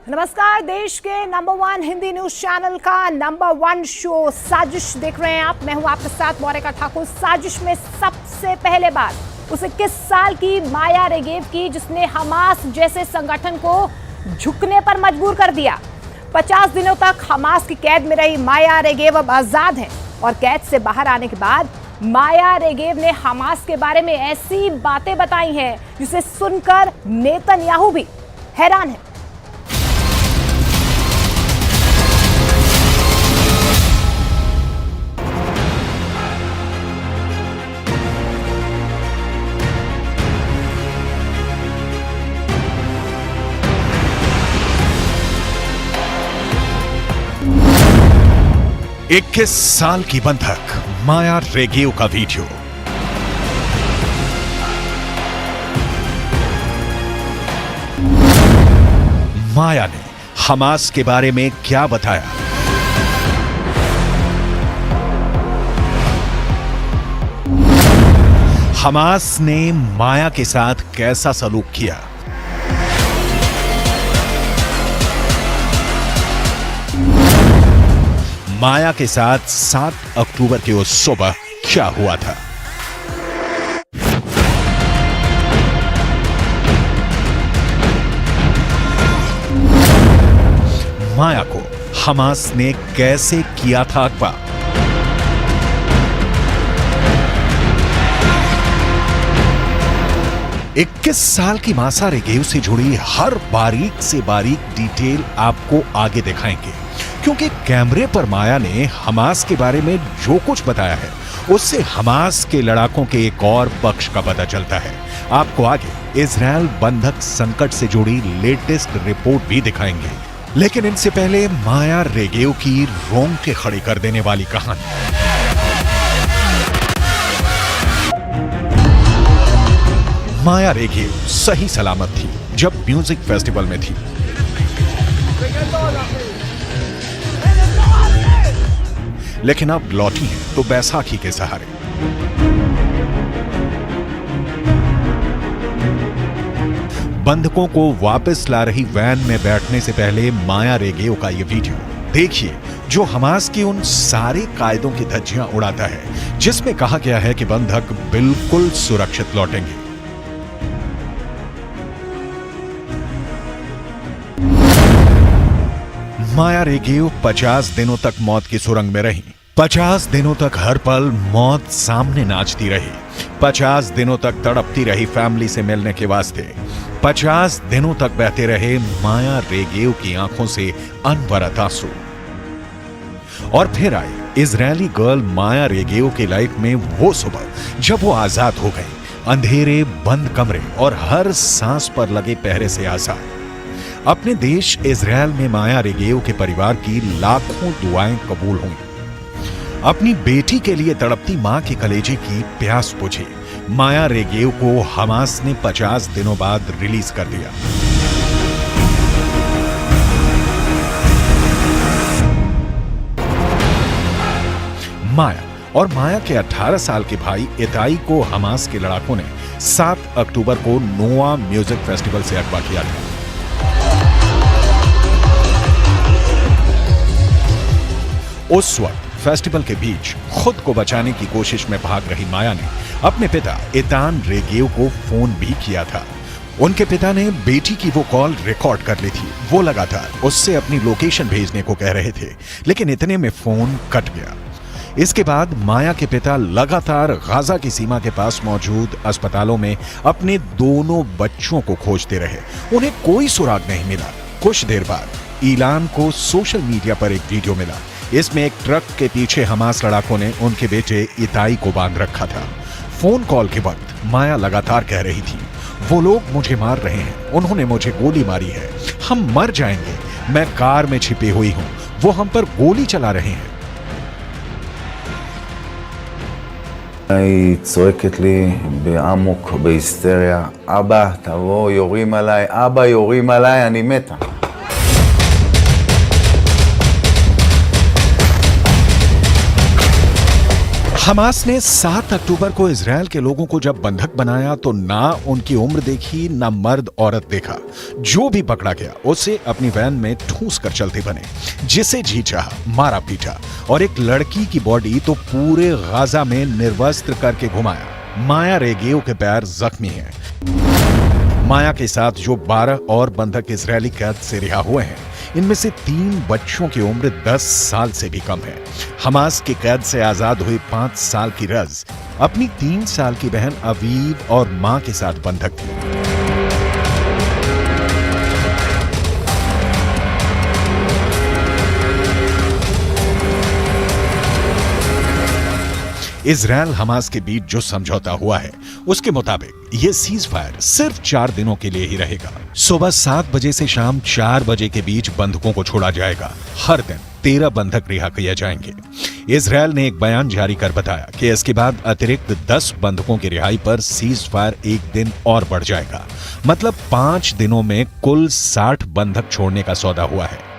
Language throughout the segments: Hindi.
नमस्कार। देश के नंबर 1 हिंदी न्यूज चैनल का नंबर 1 शो साजिश देख रहे हैं आप। मैं हूं आपके साथ मौरिका ठाकुर। साजिश में सबसे पहले बात उस 21 साल की माया रेगेव की, जिसने हमास जैसे संगठन को झुकने पर मजबूर कर दिया। 50 दिनों तक हमास की कैद में रही माया रेगेव अब आजाद है और कैद से बाहर आने के बाद माया रेगेव ने हमास के बारे में ऐसी बातें बताई हैं जिसे सुनकर नेतन्याहू भी हैरान है। इक्कीस साल की बंधक माया रेगेव का वीडियो। माया ने हमास के बारे में क्या बताया? हमास ने माया के साथ कैसा सलूक किया? माया के साथ 7 अक्टूबर की उस सुबह क्या हुआ था? माया को हमास ने कैसे किया था अगवा? इक्कीस साल की माया रेगेव से जुड़ी हर बारीक से बारीक डिटेल आपको आगे दिखाएंगे, क्योंकि कैमरे पर माया ने हमास के बारे में जो कुछ बताया है उससे हमास के लड़ाकों के एक और पक्ष का पता चलता है। आपको आगे इजरायल बंधक संकट से जुड़ी लेटेस्ट रिपोर्ट भी दिखाएंगे, लेकिन इनसे पहले माया रेगेव की रोंगटे खड़ी कर देने वाली कहानी। माया रेगेव सही सलामत थी जब म्यूजिक फेस्टिवल में थी, लेकिन अब लौटी है तो बैसाखी के सहारे। बंधकों को वापस ला रही वैन में बैठने से पहले माया रेगेव का यह वीडियो देखिए, जो हमास की उन सारे कायदों की धज्जियां उड़ाता है जिसमें कहा गया है कि बंधक बिल्कुल सुरक्षित लौटेंगे। माया रेगेव 50 दिनों तक मौत की सुरंग में रही। 50 दिनों तक हर पल मौत सामने नाचती रही। 50 दिनों तक तड़पती रही फैमिली से मिलने के वास्ते। 50 दिनों तक बहते रहे माया रेगेव की आंखों से अनवरत आंसू। और फिर आई इजरायली गर्ल माया रेगेव की लाइफ में वो सुबह जब वो आजाद हो गई, अंधेरे बंद कमरे और हर सांस पर लगे पहरे से आजाद। अपने देश इजरायल में माया रेगेव के परिवार की लाखों दुआएं कबूल हुई। अपनी बेटी के लिए तड़पती मां के कलेजे की प्यास बुझी। माया रेगेव को हमास ने 50 दिनों बाद रिलीज कर दिया। माया और माया के 18 साल के भाई इताई को हमास के लड़ाकों ने 7 अक्टूबर को नोआ म्यूजिक फेस्टिवल से अगवा किया था। उस वक्त फेस्टिवल के बीच खुद को बचाने की कोशिश में भाग रही माया ने अपने पिता इतान रेगेव को फोन भी किया था। उनके पिता ने बेटी की वो कॉल रिकॉर्ड कर ली थी। वो लगातार उससे अपनी लोकेशन भेजने को कह रहे थे, लेकिन इतने में फोन कट गया। इसके बाद माया के पिता लगातार गाजा की सीमा के पास मौजूद अस्पतालों में अपने दोनों बच्चों को खोजते रहे। उन्हें कोई सुराग नहीं मिला। कुछ देर बाद ईलान को सोशल मीडिया पर एक वीडियो मिला। इसमें एक ट्रक के पीछे हमास लड़ाकों ने उनके बेटे इताई को बांध रखा था। फोन कॉल के वक्त माया लगातार कह रही थी, वो लोग मुझे मार रहे हैं, उन्होंने मुझे गोली मारी है, हम मर जाएंगे, मैं कार में छिपी हुई हूं, वो हम पर गोली चला रहे हैं। היא צועקת לי בעמוק, בהיסטריה, אבא, תבוא, יורים עליי, אבא, יורים עליי, אני מתה. हमास ने 7 अक्टूबर को इजरायल के लोगों को जब बंधक बनाया तो ना उनकी उम्र देखी, ना मर्द औरत देखा। जो भी पकड़ा गया उसे अपनी वैन में ठूस कर चलते बने, जिसे जी चाहा मारा पीटा, और एक लड़की की बॉडी तो पूरे गाजा में निर्वस्त्र करके घुमाया। माया रेगेव के पैर जख्मी हैं। माया के साथ जो 12 और बंधक इजरायली कैद से रिहा हुए हैं, इनमें से 3 बच्चों की उम्र 10 साल से भी कम है। हमास की कैद से आजाद हुई 5 साल की रज अपनी 3 साल की बहन अवीव और मां के साथ बंधक थी। इजरायल हमास के बीच जो समझौता हुआ है उसके मुताबिक ये सीज फायर सिर्फ 4 दिनों के लिए ही रहेगा। सुबह 7 बजे से शाम 4 बजे के बीच बंधकों को छोड़ा जाएगा। हर दिन 13 बंधक रिहा किए जाएंगे। इजरायल ने एक बयान जारी कर बताया कि इसके बाद अतिरिक्त 10 बंधकों की रिहाई पर सीज फायर 1 दिन और बढ़ जाएगा। मतलब 5 दिनों में कुल 60 बंधक छोड़ने का सौदा हुआ है।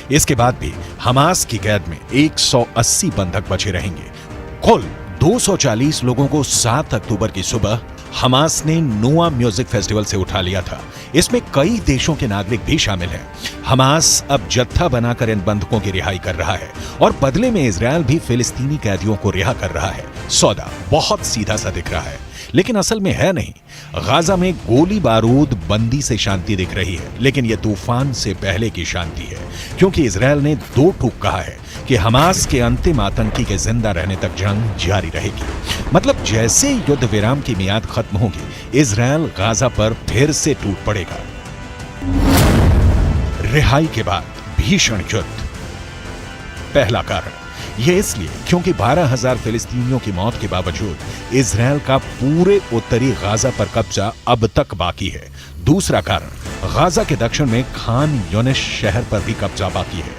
इसके बाद भी हमास की कैद में 180 बंधक बचे रहेंगे। कुल 240 लोगों को 7 अक्टूबर की सुबह हमास ने नोआ म्यूजिक फेस्टिवल से उठा लिया था। इसमें कई देशों के नागरिक भी शामिल हैं। हमास अब जत्था बनाकर इन बंधकों की रिहाई कर रहा है और बदले में इजरायल भी फिलिस्तीनी कैदियों को रिहा कर रहा है। सौदा बहुत सीधा सा दिख रहा है, लेकिन असल में है नहीं। गाजा में गोली बारूद बंदी से शांति दिख रही है, लेकिन यह तूफान से पहले की शांति है, क्योंकि इजरायल ने 2 टूक कहा है कि हमास के अंतिम आतंकी के जिंदा रहने तक जंग जारी रहेगी। मतलब जैसे युद्ध विराम की मियाद खत्म होगी, इजरायल गाजा पर फिर से टूट पड़ेगा। रिहाई के बाद भीषण युद्ध। पहला कारण यह इसलिए क्योंकि 12,000 फिलिस्तीनियों की मौत के बावजूद इजरायल का पूरे उत्तरी गाजा पर कब्जा अब तक बाकी है। दूसरा कारण गाजा के दक्षिण में खान यूनिस शहर पर भी कब्जा बाकी है।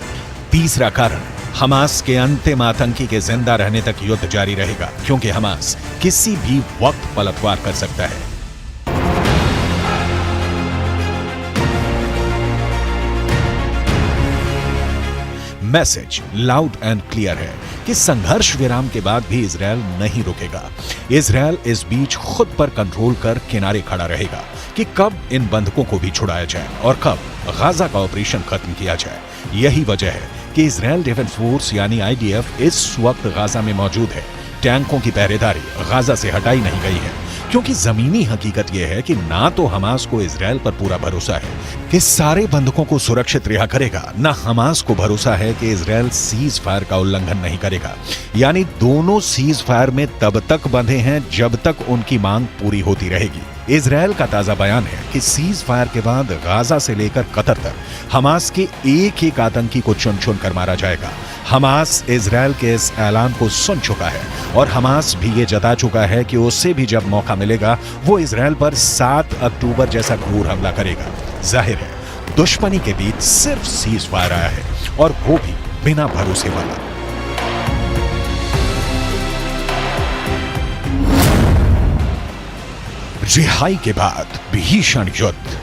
तीसरा कारण हमास के अंतिम आतंकी के जिंदा रहने तक युद्ध जारी रहेगा, क्योंकि हमास किसी भी वक्त पलटवार कर सकता है। मैसेज लाउड एंड क्लियर है कि संघर्ष विराम के बाद भी इजरायल नहीं रुकेगा। इजरायल इस बीच खुद पर कंट्रोल कर किनारे खड़ा रहेगा कि कब इन बंधकों को भी छुड़ाया जाए और कब गाजा का ऑपरेशन खत्म किया जाए। यही वजह है कि इजरायल डिफेंस फोर्स यानी IDF इस वक्त गाजा में मौजूद है। टैंकों की पहरेदारी गाजा से हटाई नहीं गई है, क्योंकि जमीनी हकीकत यह है कि ना तो हमास को इजरायल पर पूरा भरोसा है कि सारे बंधकों को सुरक्षित रिहा करेगा, ना हमास को भरोसा है कि इजरायल सीज फायर का उल्लंघन नहीं करेगा। यानी दोनों सीज फायर में तब तक बंधे हैं जब तक उनकी मांग पूरी होती रहेगी। इजरायल का ताजा बयान है कि सीज फायर के बाद गाजा से लेकर कतर तक हमास के एक एक आतंकी को चुन चुन कर मारा जाएगा। हमास इजरायल के इस ऐलान को सुन चुका है और हमास भी ये जता चुका है कि उसे भी जब मौका मिलेगा वो इजरायल पर 7 अक्टूबर जैसा क्रूर हमला करेगा। जाहिर है दुश्मनी के बीच सिर्फ सीज फायर आया है, और वो भी बिना भरोसे वाला। रिहाई के बाद भीषण युद्ध।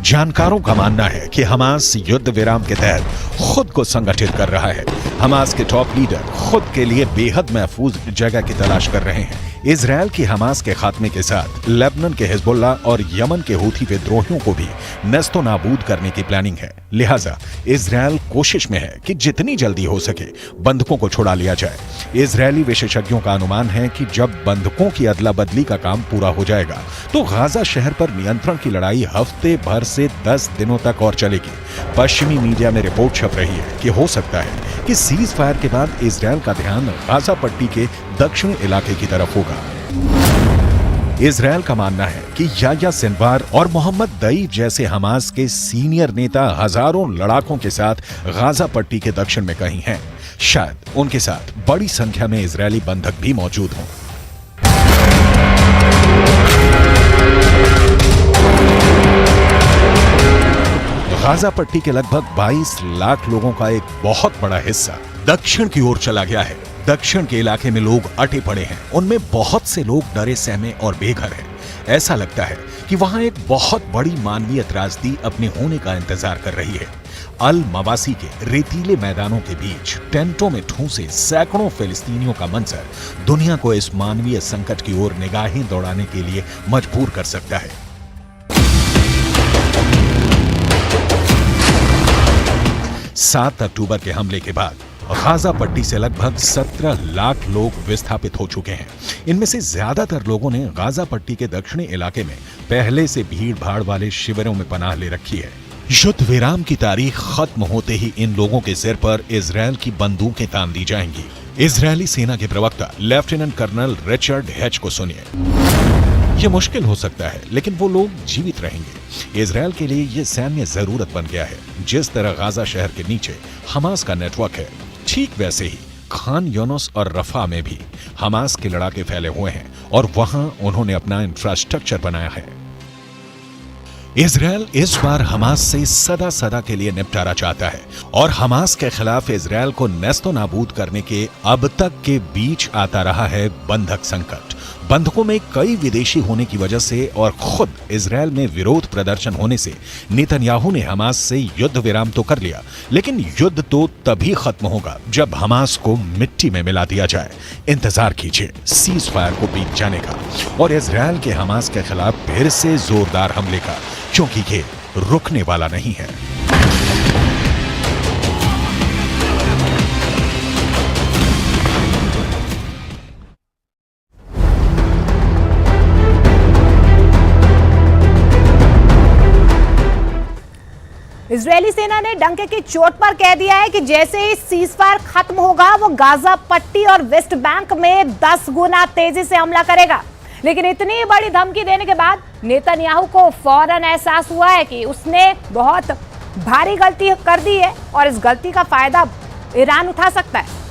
जानकारों का मानना है कि हमास युद्ध विराम के तहत खुद को संगठित कर रहा है। हमास के टॉप लीडर खुद के लिए बेहद महफूज जगह की तलाश कर रहे हैं। इजरायल की हमास के खात्मे के साथ लेबनान के हिजबुल्ला और यमन के हूथी विद्रोहियों को भी नस्तो नाबूद करने की प्लानिंग है। लिहाजा इजरायल कोशिश में है कि जितनी जल्दी हो सके बंधकों को छुड़ा लिया जाए। इजरायली विशेषज्ञों का अनुमान है कि जब बंधकों की अदला बदली का काम पूरा हो जाएगा तो गाजा शहर पर नियंत्रण की लड़ाई हफ्ते भर से 10 दिनों तक और चलेगी। पश्चिमी मीडिया में रिपोर्ट छप रही है कि हो सकता है कि सीज फायर के बाद इजरायल का ध्यान गाजा पट्टी के दक्षिणी इलाके की तरफ होगा। इजरायल का मानना है कि याह्या सिनवार और मोहम्मद दईफ जैसे हमास के सीनियर नेता हजारों लड़ाकों के साथ गाजा पट्टी के दक्षिण में कहीं हैं। शायद उनके साथ बड़ी संख्या में इजरायली बंधक भी मौजूद हों। गाजा पट्टी के लगभग 22 लाख लोगों का एक बहुत बड़ा हिस्सा दक्षिण की ओर चला गया है। दक्षिण के इलाके में लोग अटे पड़े हैं, उनमें बहुत से लोग डरे सहमे और बेघर हैं। ऐसा लगता है कि वहां एक बहुत बड़ी मानवीय त्रासदी अपने होने का इंतजार कर रही है। अल मवासी के रेतीले मैदानों के बीच टेंटों में ठूंसे सैकड़ों फिलिस्तीनियों का मंजर दुनिया को इस मानवीय संकट की ओर निगाहें दौड़ाने के लिए मजबूर कर सकता है। 7 अक्टूबर के हमले के बाद गाजा पट्टी से लगभग 17 लाख लोग विस्थापित हो चुके हैं। इनमें से ज्यादातर लोगों ने गाजा पट्टी के दक्षिणी इलाके में पहले से भीड़ भाड़ वाले शिविरों में पनाह ले रखी है। युद्ध विराम की तारीख खत्म होते ही इन लोगों के सिर पर इजरायल की बंदूकें तान दी जाएंगी। इजरायली सेना के प्रवक्ता लेफ्टिनेंट कर्नल रिचर्ड हेच को सुनिए। यह मुश्किल हो सकता है, लेकिन वो लोग जीवित रहेंगे। इजरायल के लिए यह सैन्य जरूरत बन गया है। जिस तरह गाजा शहर के नीचे हमास का नेटवर्क है, ठीक वैसे ही खान यूनुस और रफा में भी हमास के लड़ाके फैले हुए हैं और वहां उन्होंने अपना इंफ्रास्ट्रक्चर बनाया है। इजरायल इस बार हमास से सदा सदा के लिए निपटारा चाहता है और हमास के खिलाफ इजरायल को नेस्तो नाबूद करने के अब तक के बीच आता रहा है बंधक संकट। बंधकों में कई विदेशी होने की वजह से और खुद इजरायल में विरोध प्रदर्शन होने से नेतन्याहू ने हमास से युद्ध विराम तो कर लिया, लेकिन युद्ध तो तभी खत्म होगा जब हमास को मिट्टी में मिला दिया जाए। इंतजार कीजिए सीज फायर को बीत जाने का और इजरायल के हमास के खिलाफ फिर से जोरदार हमले का, क्योंकि ये रुकने वाला नहीं है। इजरायली सेना ने डंके की चोट पर कह दिया है कि जैसे ही सीजफायर खत्म होगा वो गाजा पट्टी और वेस्ट बैंक में 10 गुना तेजी से हमला करेगा। लेकिन इतनी बड़ी धमकी देने के बाद नेतन्याहू को फौरन एहसास हुआ है कि उसने बहुत भारी गलती कर दी है और इस गलती का फायदा ईरान उठा सकता है।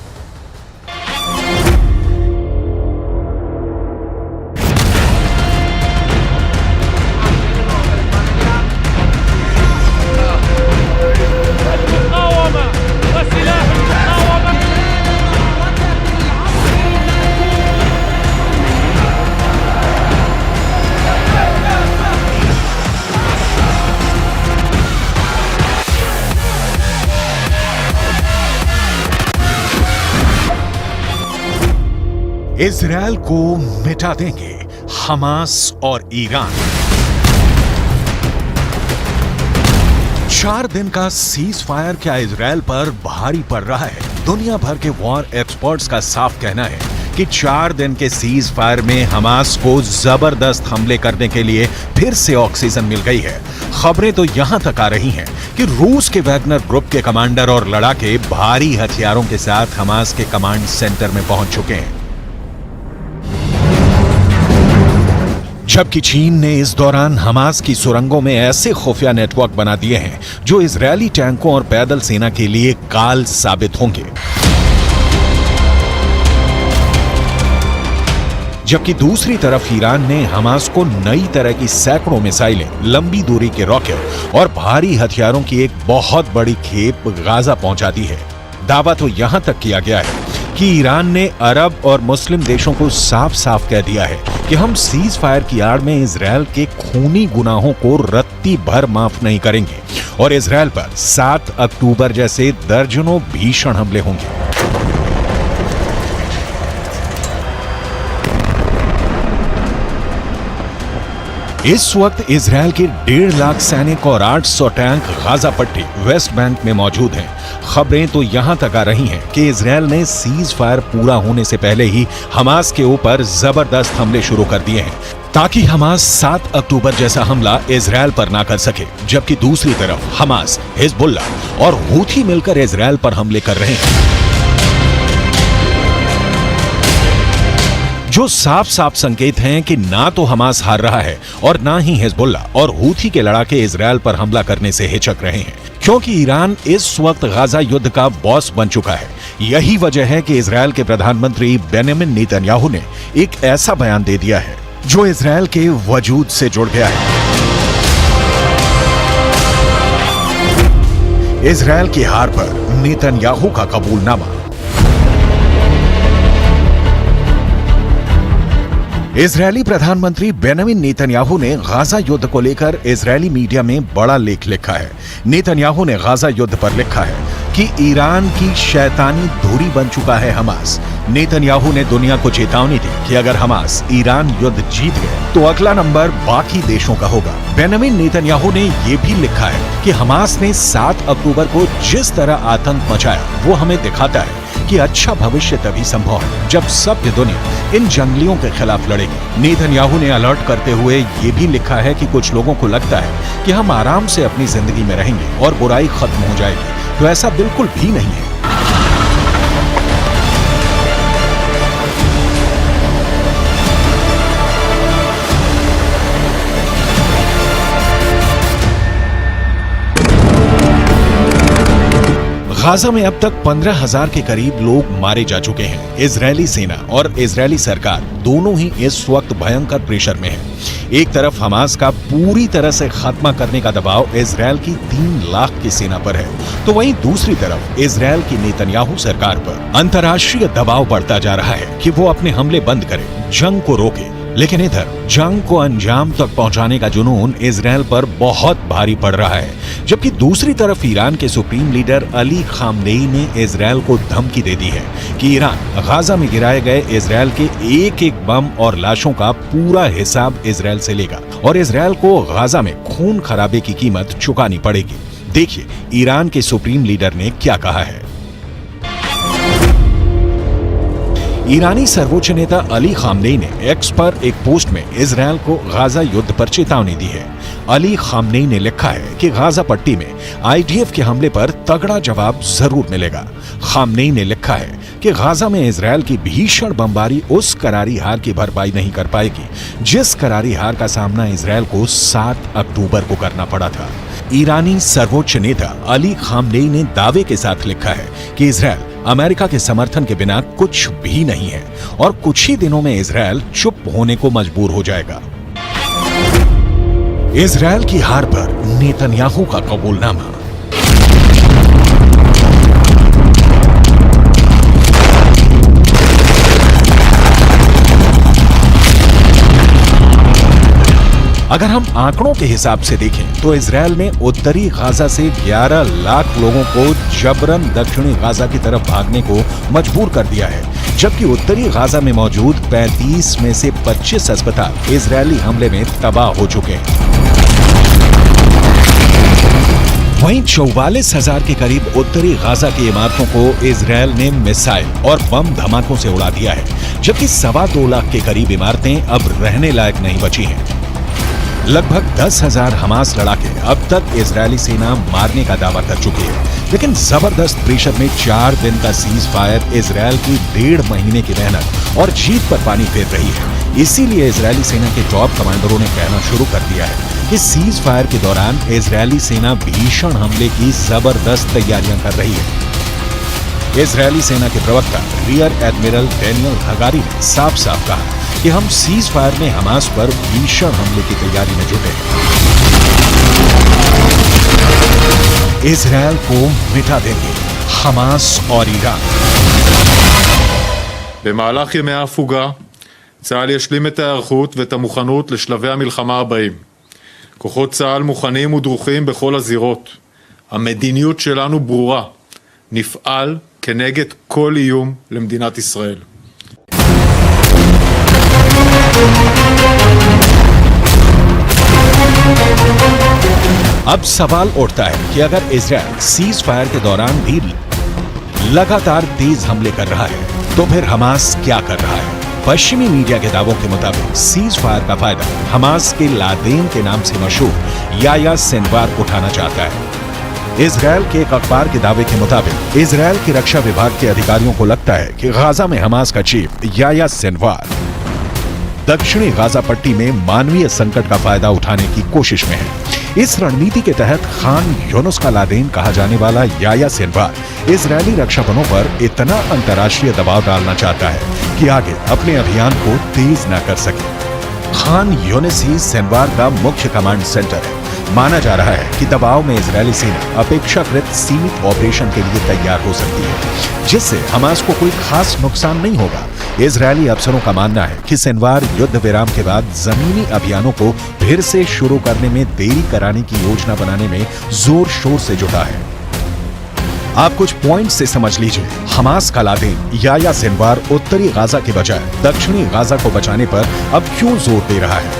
इजरायल को मिटा देंगे हमास और ईरान। 4 दिन का सीज फायर क्या इजरायल पर भारी पड़ रहा है? दुनिया भर के वॉर एक्सपर्ट्स का साफ कहना है कि 4 दिन के सीज फायर में हमास को जबरदस्त हमले करने के लिए फिर से ऑक्सीजन मिल गई है। खबरें तो यहां तक आ रही हैं कि रूस के वैगनर ग्रुप के कमांडर और लड़ाके भारी हथियारों के साथ हमास के कमांड सेंटर में पहुंच चुके हैं। जबकि चीन ने इस दौरान हमास की सुरंगों में ऐसे खुफिया नेटवर्क बना दिए हैं जो इजरायली टैंकों और पैदल सेना के लिए काल साबित होंगे। जबकि दूसरी तरफ ईरान ने हमास को नई तरह की सैकड़ों मिसाइलें, लंबी दूरी के रॉकेट और भारी हथियारों की एक बहुत बड़ी खेप गाजा पहुंचा दी है। दावा तो यहां तक किया गया है कि ईरान ने अरब और मुस्लिम देशों को साफ साफ कह दिया है कि हम सीज फायर की आड़ में इजरायल के खूनी गुनाहों को रत्ती भर माफ नहीं करेंगे और इजरायल पर 7 अक्टूबर जैसे दर्जनों भीषण हमले होंगे। इस वक्त इजरायल के 1.5 लाख सैनिक और 800 टैंक गाजा पट्टी वेस्ट बैंक में मौजूद हैं। खबरें तो यहां तक आ रही हैं कि इजरायल ने सीज फायर पूरा होने से पहले ही हमास के ऊपर जबरदस्त हमले शुरू कर दिए हैं ताकि हमास 7 अक्टूबर जैसा हमला इजरायल पर ना कर सके। जबकि दूसरी तरफ हमास, हिजबुल्लाह और हूथी मिलकर इजरायल पर हमले कर रहे हैं, जो साफ साफ संकेत हैं कि ना तो हमास हार रहा है और ना ही हिजबुल्लाह और हूथी के लड़ाके इजरायल पर हमला करने से हिचक रहे हैं, क्योंकि ईरान इस वक्त गाजा युद्ध का बॉस बन चुका है। यही वजह है कि इजरायल के प्रधानमंत्री बेंजामिन नेतन्याहू ने एक ऐसा बयान दे दिया है जो इजरायल के वजूद से जुड़ गया है। इजरायल की हार पर नेतन्याहू का कबूलनामा इजरायली प्रधानमंत्री बेंजामिन नेतन्याहू ने गाजा युद्ध को लेकर इजरायली मीडिया में बड़ा लेख लिखा है। नेतन्याहू ने गाजा युद्ध पर लिखा है कि ईरान की शैतानी धुरी बन चुका है हमास। नेतन्याहू ने दुनिया को चेतावनी दी कि अगर हमास ईरान युद्ध जीत गए तो अगला नंबर बाकी देशों का होगा। बेंजामिन नेतन्याहू ने यह भी लिखा है कि हमास ने 7 अक्टूबर को जिस तरह आतंक मचाया वो हमें दिखाता है कि अच्छा भविष्य तभी संभव है जब सभ्य दुनिया इन जंगलियों के खिलाफ लड़ेगी। नेतन्याहू ने अलर्ट करते हुए ये भी लिखा है कि कुछ लोगों को लगता है कि हम आराम से अपनी जिंदगी में रहेंगे और बुराई खत्म हो जाएगी, तो ऐसा बिल्कुल भी नहीं है। गाजा में अब तक 15,000 के करीब लोग मारे जा चुके हैं। इजरायली सेना और इजरायली सरकार दोनों ही इस वक्त भयंकर प्रेशर में है। एक तरफ हमास का पूरी तरह से खात्मा करने का दबाव इजरायल की 3 लाख की सेना पर है, तो वहीं दूसरी तरफ इजरायल की नेतन्याहू सरकार पर अंतर्राष्ट्रीय दबाव बढ़ता जा रहा है कि वो अपने हमले बंद करे, जंग को रोके। लेकिन इधर जंग को अंजाम तक पहुंचाने का जुनून इजरायल पर बहुत भारी पड़ रहा है, जबकि दूसरी तरफ ईरान के सुप्रीम लीडर अली खामनेई ने इजरायल को धमकी दे दी है कि ईरान गाजा में गिराए गए इजरायल के एक-एक बम और लाशों का पूरा हिसाब इजरायल से लेगा और इजरायल को गाजा में खून खराबे की कीमत चुकानी पड़ेगी। देखिए ईरान के सुप्रीम लीडर ने क्या कहा है। ईरानी सर्वोच्च नेता अली खामनेई ने एक्स पर एक पोस्ट में इजरायल को गाजा युद्ध पर चेतावनी दी है। अली खामनेई ने लिखा है कि गाजा पट्टी में आईडीएफ के हमले पर तगड़ा जवाब जरूर मिलेगा। खामनेई ने लिखा है कि गाजा में इजरायल की भीषण बमबारी उस करारी हार की भरपाई नहीं कर पाएगी जिस करारी हार का सामना इजरायल को 7 अक्टूबर को करना पड़ा था। ईरानी सर्वोच्च नेता अली खामनेई ने दावे के साथ लिखा है कि इजरायल अमेरिका के समर्थन के बिना कुछ भी नहीं है और कुछ ही दिनों में इजरायल चुप होने को मजबूर हो जाएगा। इजरायल की हार पर नेतन्याहू का कबूलनामा। अगर हम आंकड़ों के हिसाब से देखें तो इजरायल ने उत्तरी गाजा से 11 लाख लोगों को जबरन दक्षिणी गाजा की तरफ भागने को मजबूर कर दिया है, जबकि उत्तरी गाजा में मौजूद 35 में से 25 अस्पताल इजरायली हमले में तबाह हो चुके हैं। वहीं 44,000 के करीब उत्तरी गाजा की इमारतों को इजरायल ने मिसाइल और बम धमाकों से उड़ा दिया है, जबकि 2.25 लाख के करीब इमारतें अब रहने लायक नहीं बची हैं। लगभग 10,000 हमास लड़ाके अब तक इजरायली सेना मारने का दावा कर चुकी है, लेकिन जबरदस्त प्रेशर में 4 दिन का सीज फायर इजरायल की 1.5 महीने की मेहनत और जीत पर पानी फेर रही है। इसीलिए इजरायली सेना के टॉप कमांडरों ने कहना शुरू कर दिया है कि सीज फायर के दौरान इजरायली सेना भीषण हमले की जबरदस्त तैयारियां कर रही है। इजरायली सेना के प्रवक्ता रियर एडमिरल डेनियल हगारी ने साफ साफ कहा कि हम सीज फायर में हमास पर भीषण हमले की तैयारी में जुटे हैं। इजरायल को मिटा देंगे हमास और ईरान। במהלך ימי ההפוגה, צה"ל ישלים את ההיערכות ואת המוכנות לשלבי המלחמה הבאים. כוחות צה"ל מוכנים ודרוכים בכל הזירות. המדיניות שלנו ברורה. נפעל כנגד כל איום למדינת ישראל. अब सवाल उठता है कि अगर इजरायल सीज फायर के दौरान भी लगातार तेज हमले कर रहा है तो फिर हमास क्या कर रहा है। पश्चिमी मीडिया के दावों के मुताबिक सीज फायर का फायदा हमास के लादेन के नाम से मशहूर याया सिनवार उठाना चाहता है। इजरायल के एक अखबार के दावे के मुताबिक इजरायल के रक्षा विभाग के अधिकारियों को लगता है कि गाजा में हमास का चीफ याया सिनवार दक्षिणी गाजा पट्टी में मानवीय संकट का फायदा उठाने की कोशिश में है। इस रणनीति के तहत खान यूनुस का लादेन कहा जाने वाला याया सिनवार इजरायली रक्षा बलों पर इतना अंतर्राष्ट्रीय दबाव डालना चाहता है कि आगे अपने अभियान को तेज न कर सके। खान यूनुस ही सिनवार का मुख्य कमांड सेंटर है। माना जा रहा है कि दबाव में इजरायली सेना अपेक्षाकृत सीमित ऑपरेशन के लिए तैयार हो सकती है, जिससे हमास को कोई खास नुकसान नहीं होगा, इजरायली अफसरों का मानना है कि सिनवार युद्ध विराम के बाद जमीनी अभियानों को फिर से शुरू करने में देरी कराने की योजना बनाने में जोर शोर से जुटा है। आप कुछ पॉइंट से समझ लीजिए। हमास का लादेन या सिनवार उत्तरी गाजा के बजाय दक्षिणी गाजा को बचाने पर अब क्यों जोर दे रहा है?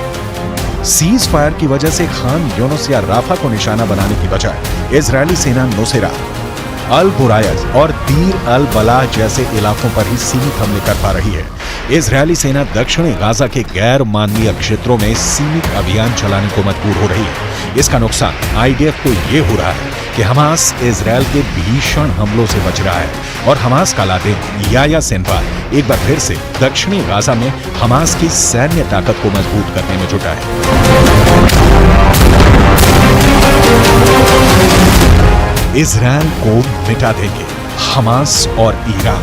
सीज फायर की वजह से खान यूनुस या राफा को निशाना बनाने की बजाय इजरायली सेना नुसैरा, अल बुरायज और दीर अल बलाह जैसे इलाकों पर ही सीमित हमले कर पा रही है। इजरायली सेना दक्षिणी गाजा के गैर मानवीय क्षेत्रों में सीमित अभियान चलाने को मजबूर हो रही है। इसका नुकसान आईडीएफ को यह हो रहा है कि हमास इजरायल के भीषण हमलों से बच रहा है और हमास का लादेन या सिनवार एक बार फिर से दक्षिणी गाजा में हमास की सैन्य ताकत को मजबूत करने में जुटा है। इजरायल को मिटा देंगे हमास और ईरान।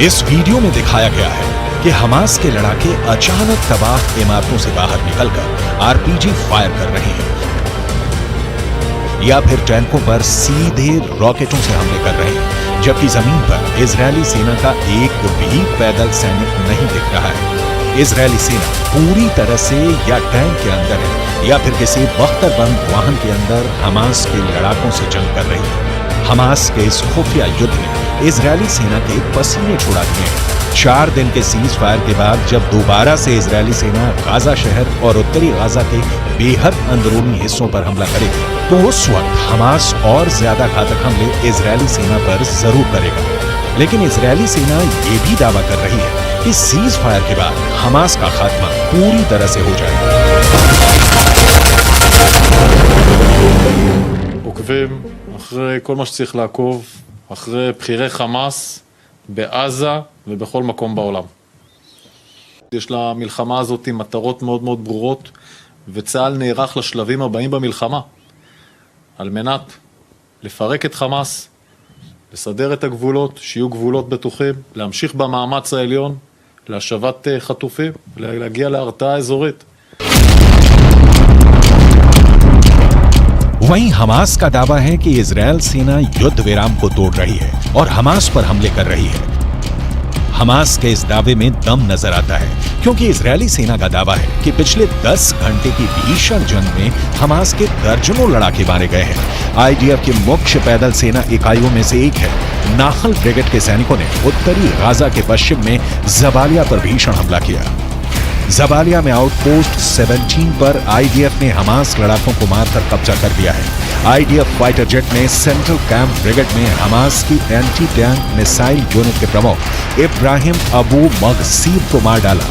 इस वीडियो में दिखाया गया है कि हमास के लड़ाके अचानक तबाह इमारतों से बाहर निकलकर आरपीजी फायर कर रहे हैं या फिर टैंकों पर सीधे रॉकेटों से हमले कर रहे हैं, जबकि जमीन पर इजरायली सेना का एक भी पैदल सैनिक नहीं दिख रहा है। इजरायली सेना पूरी तरह से या टैंक के अंदर है या फिर किसी बख्तरबंद वाहन के अंदर हमास के लड़ाकों से जंग कर रही है। हमास के इस खुफिया युद्ध ने इजरायली सेना के पसीने छुड़ा दिए हैं। 4 दिन के सीज फायर के बाद जब दोबारा से इजरायली सेना गाजा शहर और उत्तरी गाजा के बेहद अंदरूनी हिस्सों पर हमला करेगी तो उस वक्त हमास और ज्यादा घातक हमले इजरायली सेना पर जरूर करेगा। लेकिन इजरायली सेना ये भी दावा कर रही है कि सीज फायर के बाद हमास का खात्मा पूरी तरह से हो जाएगा। עוקבים אחרי כל מה שצריך לעקוב, אחרי בכירי חמאס בעזה ובכל מקום בעולם. יש למלחמה הזאת מטרות מאוד מאוד ברורות, וצה"ל נערך לשלבים הבאים במלחמה, על מנת לפרק את חמאס, לסדר את הגבולות, שיהיו גבולות בטוחים, להמשיך במאמץ העליון, להשבת חטופים, להגיע להרתעה אזורית. वहीं हमास का दावा है कि इजरायल सेना युद्ध विराम को तोड़ रही है और हमास पर हमले कर रही है। हमास के इस दावे में दम नजर आता है क्योंकि इजरायली सेना का दावा है कि पिछले 10 घंटे की भीषण जंग में हमास के दर्जनों लड़ाके मारे गए हैं। आईडीएफ की मुख्य पैदल सेना इकाइयों में से एक है नाहल ब्रिगेड के सैनिकों ने उत्तरी गाजा के पश्चिम में जबालिया पर भीषण हमला किया। जबालिया में आउटपोस्ट 17 पर आईडीएफ ने हमास लड़ाकों को मारकर कब्जा कर लिया है। आईडीएफ फाइटर जेट ने सेंट्रल कैंप ब्रिगेड में हमास की एंटी टैंक मिसाइल यूनिट के प्रमुख इब्राहिम अबू मगसीब को मार डाला।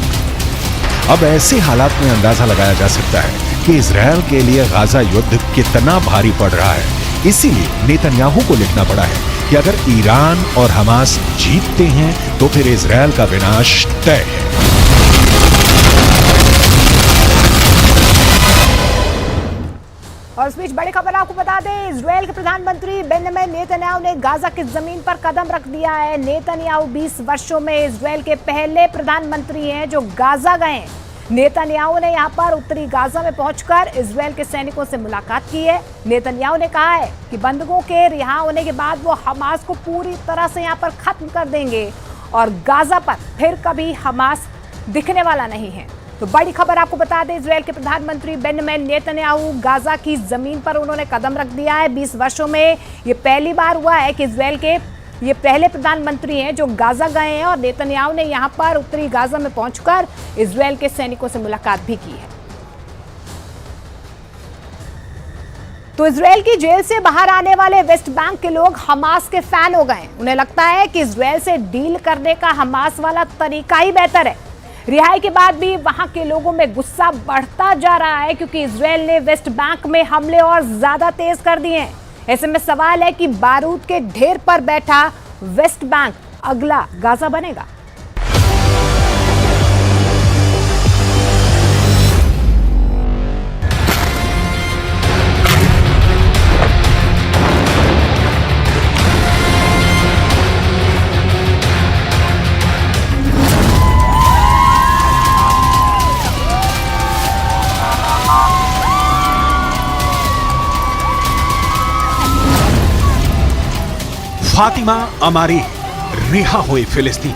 अब ऐसे हालात में अंदाजा लगाया जा सकता है कि इजरायल के लिए गाजा युद्ध कितना भारी पड़ रहा है। इसीलिए नेतन्याहू को लिखना पड़ा है कि अगर ईरान और हमास जीतते हैं तो फिर इजरायल का विनाश तय है। और इस बीच बड़ी खबर आपको बता दें, इजरायल के प्रधानमंत्री बेंजामिन नेतन्याहू ने गाजा की जमीन पर कदम रख दिया है। नेतन्याहू 20 वर्षों में इजरायल के पहले प्रधानमंत्री हैं जो गाजा गए। नेतन्याहू ने यहां पर उत्तरी गाजा में पहुंचकर इजरायल के सैनिकों से मुलाकात की है। नेतन्याहू ने कहा है कि बंधकों के रिहा होने के बाद वो हमास को पूरी तरह से यहां पर खत्म कर देंगे और गाजा पर फिर कभी हमास दिखने वाला नहीं है। तो बड़ी खबर आपको बता दें, इजरायल के प्रधानमंत्री बेंजामिन नेतन्याहू गाजा की जमीन पर उन्होंने कदम रख दिया है। 20 वर्षों में ये पहली बार हुआ है कि इजरायल के ये पहले प्रधानमंत्री हैं जो गाजा गए हैं और नेतन्याहू ने यहां पर उत्तरी गाजा में पहुंचकर इजरायल के सैनिकों से मुलाकात भी की है। तो इजरायल की जेल से बाहर आने वाले वेस्ट बैंक के लोग हमास के फैन हो गए। उन्हें लगता है कि इजरायल से डील करने का हमास वाला तरीका ही बेहतर है। रिहाई के बाद भी वहां के लोगों में गुस्सा बढ़ता जा रहा है क्योंकि इजरायल ने वेस्ट बैंक में हमले और ज्यादा तेज कर दिए हैं। ऐसे में सवाल है कि बारूद के ढेर पर बैठा वेस्ट बैंक अगला गाजा बनेगा। फातिमा अमारी रिहा हुए फिलिस्तीन।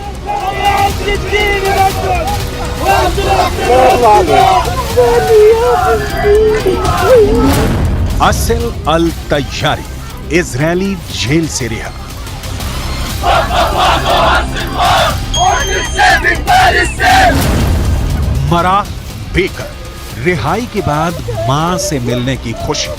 असल अल तैयारी इजरायली जेल से रिहा। मरा बेकर रिहाई के बाद मां से मिलने की खुशी।